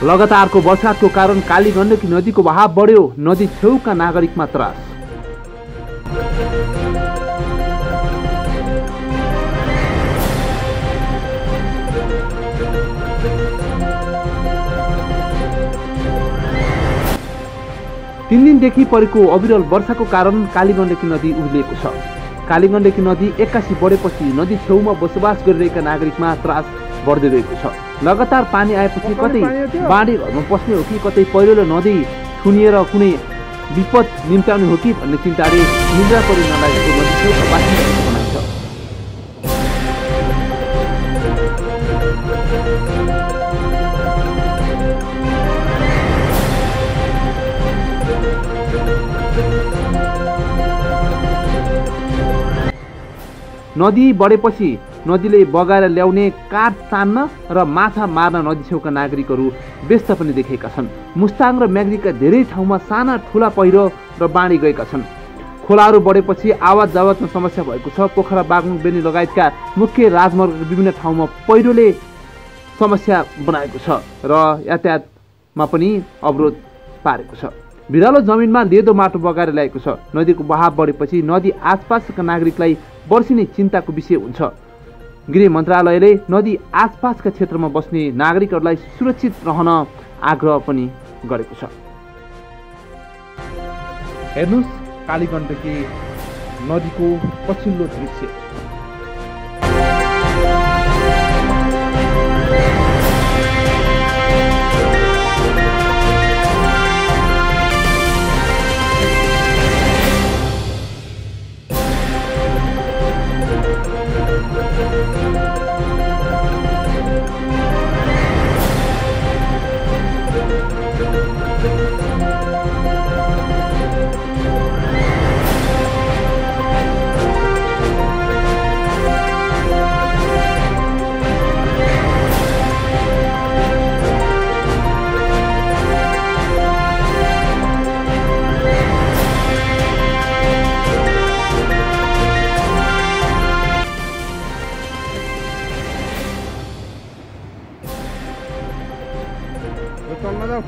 लगातारको वर्षाको कारण कालीगण्डकी नदीको बहाव बढ्यो, नदी छेउका नागरिकमा त्रास। तीन दिनदेखि परेको अविरल वर्षाको कारण कालीगण्डकी नदी उभिएको छ। कालीगण्डकी नदी 81 बढेपछि नदी छेउमा बसोबास गरिरहेका नागरिकमा त्रास बढ्दै गएको छ। लगातार पानी आएपछि कतै बाढी घरमा पस्ने हो कि कतै पहिरोले नदी छुनिएर कुनै विपद निम्त्याउने हो कि भन्ने चिन्ताले निद्रा परि नलागेको नदी छेउका बासिन्दाहरूको भनाइ छ। नदी बढेपछि नदीले बगाएर ल्याउने काठ तान्न र माछा मार्न नदी छेउका नागरिकहरू व्यस्त पनि देखेका छन्। मुस्ताङ र म्याग्दीका धेरै ठाउँमा साना ठुला पहिरो र बाढी गएका छन्। खोलाहरू बढेपछि आवाज जावतमा समस्या भएको छ। पोखरा, बागलुङ, बेनी लगायतका मुख्य राजमार्गका विभिन्न ठाउँमा पहिरोले समस्या बनाएको छ र यातायातमा पनि अवरोध पारेको छ। भिरालो जमिनमा लेदो माटो बगाएर ल्याएको छ। नदीको बहाव बढेपछि नदी आसपासका नागरिकलाई वर्षिने चिन्ताको विषय हुन्छ। गृह मन्त्रालयले नदी आसपासका क्षेत्रमा बस्ने नागरिकहरूलाई सुरक्षित रहन आग्रह पनि गरेको छ। हेर्नुस् कालीगण्डकी नदीको पछिल्लो दृश्य। चलना जाओ।